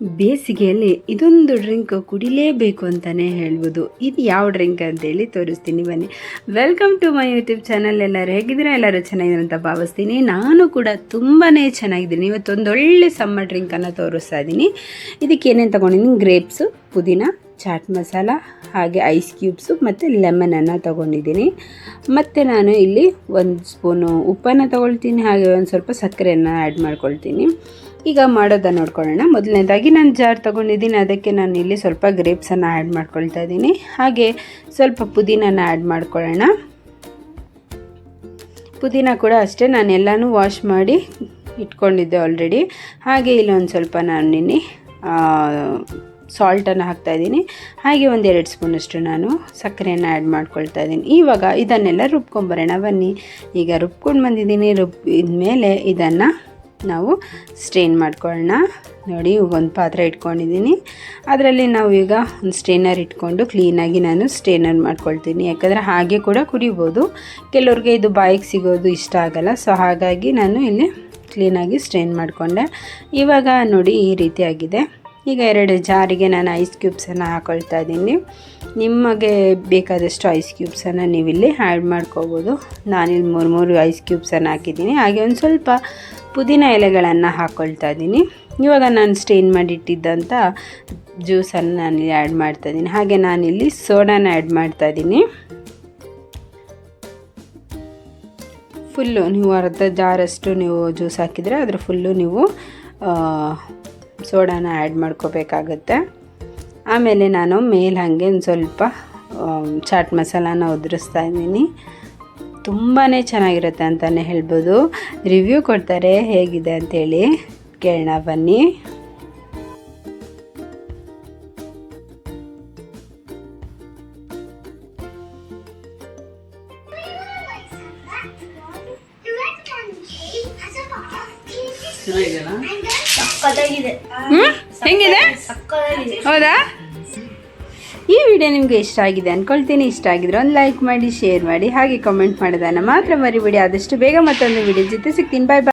ಬೇಸಿಗೆಯಲ್ಲಿ ಇದೊಂದು ಡ್ರಿಂಕ್ ಕುಡಿಲೇಬೇಕು ಅಂತಲೇ ಹೇಳ್ಬೋದು. ಇದು ಯಾವ ಡ್ರಿಂಕ್ ಅಂತೇಳಿ ತೋರಿಸ್ತೀನಿ ಬನ್ನಿ. Welcome to my YouTube channel. ಎಲ್ಲರೂ ಹೇಗಿದ್ದೀರಾ? ಎಲ್ಲರೂ ಚೆನ್ನಾಗಿದ್ದಾರೆ ಅಂತ ಭಾವಿಸ್ತೀನಿ. ನಾನು ಕೂಡ ತುಂಬಾ ಚೆನ್ನಾಗಿದ್ದೀನಿ. ಇವತ್ತೊಂದೊಳ್ಳೆ ಸಮ್ಮರ್ ಡ್ರಿಂಕನ್ನು ತೋರಿಸ್ತಾ ಇದ್ದೀನಿ. ಇದಕ್ಕೆ ಏನೇನು ತೊಗೊಂಡಿದ್ದೀನಿ? ಗ್ರೇಪ್ಸು, ಪುದೀನ, ಚಾಟ್ ಮಸಾಲ, ಹಾಗೆ ಐಸ್ ಕ್ಯೂಬ್ಸು ಮತ್ತು ಲೆಮನನ್ನು ತೊಗೊಂಡಿದ್ದೀನಿ. ಮತ್ತು ನಾನು ಇಲ್ಲಿ 1 ಸ್ಪೂನು ಉಪ್ಪನ್ನು ತೊಗೊಳ್ತೀನಿ, ಹಾಗೆ ಒಂದು ಸ್ವಲ್ಪ ಸಕ್ಕರೆಯನ್ನು ಆ್ಯಡ್ ಮಾಡ್ಕೊಳ್ತೀನಿ. ಈಗ ಮಾಡೋದನ್ನು ನೋಡ್ಕೊಳ್ಳೋಣ. ಮೊದಲನೇದಾಗಿ ನಾನು ಜಾರ್ ತೊಗೊಂಡಿದ್ದೀನಿ, ಅದಕ್ಕೆ ನಾನು ಇಲ್ಲಿ ಸ್ವಲ್ಪ ಗ್ರೇಪ್ಸನ್ನು ಆ್ಯಡ್ ಮಾಡ್ಕೊಳ್ತಾ ಇದ್ದೀನಿ. ಹಾಗೆ ಸ್ವಲ್ಪ ಪುದೀನನ ಆ್ಯಡ್ ಮಾಡ್ಕೊಳ್ಳೋಣ. ಪುದೀನ ಕೂಡ ಅಷ್ಟೇ, ನಾನು ಎಲ್ಲನೂ ವಾಶ್ ಮಾಡಿ ಇಟ್ಕೊಂಡಿದ್ದೆ ಆಲ್ರೆಡಿ. ಹಾಗೆ ಇಲ್ಲೊಂದು ಸ್ವಲ್ಪ ನಾನು ನಿನ್ನೆ ಸಾಲ್ಟನ್ನು ಹಾಕ್ತಾಯಿದ್ದೀನಿ. ಹಾಗೆ 1-2 ಸ್ಪೂನಷ್ಟು ನಾನು ಸಕ್ಕರೆಯನ್ನು ಆ್ಯಡ್ ಮಾಡ್ಕೊಳ್ತಾ ಇದ್ದೀನಿ. ಇವಾಗ ಇದನ್ನೆಲ್ಲ ರುಬ್ಕೊಂಬರೋಣ ಬನ್ನಿ. ಈಗ ರುಬ್ಕೊಂಡು ಬಂದಿದ್ದೀನಿ. ರುಬ್ಬಿದ್ಮೇಲೆ ಇದನ್ನು ನಾವು ಸ್ಟ್ರೈನ್ ಮಾಡ್ಕೊಳ್ಳೋಣ. ನೋಡಿ, ಒಂದು ಪಾತ್ರೆ ಇಟ್ಕೊಂಡಿದ್ದೀನಿ. ಅದರಲ್ಲಿ ನಾವು ಈಗ ಒಂದು ಸ್ಟ್ರೈನರ್ ಇಟ್ಕೊಂಡು ಕ್ಲೀನಾಗಿ ನಾನು ಸ್ಟ್ರೈನರ್ ಮಾಡ್ಕೊಳ್ತೀನಿ. ಯಾಕಂದರೆ ಹಾಗೆ ಕೂಡ ಕುಡಿಬೋದು, ಕೆಲವ್ರಿಗೆ ಇದು ಬಾಯಿಗೆ ಸಿಗೋದು ಇಷ್ಟ ಆಗಲ್ಲ. ಸೊ ಹಾಗಾಗಿ ನಾನು ಇಲ್ಲಿ ಕ್ಲೀನಾಗಿ ಸ್ಟ್ರೈನ್ ಮಾಡಿಕೊಂಡೆ. ಇವಾಗ ನೋಡಿ ಈ ರೀತಿಯಾಗಿದೆ. ಈಗ 2 ಜಾರಿಗೆ ನಾನು ಐಸ್ ಕ್ಯೂಬ್ಸನ್ನು ಹಾಕ್ಕೊಳ್ತಾ ಇದ್ದೀನಿ. ನಿಮಗೆ ಬೇಕಾದಷ್ಟು ಐಸ್ ಕ್ಯೂಬ್ಸನ್ನು ನೀವಿಲ್ಲಿ ಆ್ಯಡ್ ಮಾಡ್ಕೋಬೋದು. ನಾನಿಲ್ಲಿ 3 ಐಸ್ ಕ್ಯೂಬ್ಸನ್ನು ಹಾಕಿದ್ದೀನಿ. ಹಾಗೆ ಒಂದು ಸ್ವಲ್ಪ ಪುದೀನ ಎಲೆಗಳನ್ನು ಹಾಕ್ಕೊಳ್ತಾ ಇದ್ದೀನಿ. ಇವಾಗ ನಾನು ಸ್ಟ್ರೈನ್ ಮಾಡಿಟ್ಟಿದ್ದಂಥ ಜ್ಯೂಸನ್ನು ನಾನಿಲ್ಲಿ ಆ್ಯಡ್ ಮಾಡ್ತಾಯಿದ್ದೀನಿ. ಹಾಗೆ ನಾನಿಲ್ಲಿ ಸೋಡಾನ ಆ್ಯಡ್ ಮಾಡ್ತಾಯಿದ್ದೀನಿ. ಫುಲ್ಲು ನೀವು ಅರ್ಧ ಜಾರಷ್ಟು ನೀವು ಜ್ಯೂಸ್ ಹಾಕಿದರೆ ಅದರ ಫುಲ್ಲು ನೀವು ಸೋಡಾನ ಆ್ಯಡ್ ಮಾಡ್ಕೋಬೇಕಾಗತ್ತೆ. ಆಮೇಲೆ ನಾನು ಮೇಲೆ ಹಾಗೆ ಒಂದು ಸ್ವಲ್ಪ ಚಾಟ್ ಮಸಾಲಾನ ಉದುರಿಸ್ತಾ ಇದ್ದೀನಿ. ತುಂಬಾ ಚೆನ್ನಾಗಿರುತ್ತೆ ಅಂತಲೇ ಹೇಳ್ಬೋದು. ರಿವ್ಯೂ ಕೊಡ್ತಾರೆ ಹೇಗಿದೆ ಅಂಥೇಳಿ, ಕೇಳೋಣ ಬನ್ನಿ. ಹೆಂಗಿದೆ? ಹೌದಾ? ಈ ವಿಡಿಯೋ ನಿಮಗೆ ಇಷ್ಟ ಆಗಿದೆ ಅಂದ್ಕೊಳ್ತೀನಿ. ಇಷ್ಟ ಆಗಿದ್ರೆ ಒಂದು ಲೈಕ್ ಮಾಡಿ, ಶೇರ್ ಮಾಡಿ, ಹಾಗೆ ಕಮೆಂಟ್ ಮಾಡೋದನ್ನು ಮಾತ್ರ ಮರಿಬೇಡಿ. ಆದಷ್ಟು ಬೇಗ ಮತ್ತೊಂದು ವಿಡಿಯೋ ಜೊತೆ ಸಿಗ್ತೀನಿ. ಬಾಯ್ ಬಾಯ್.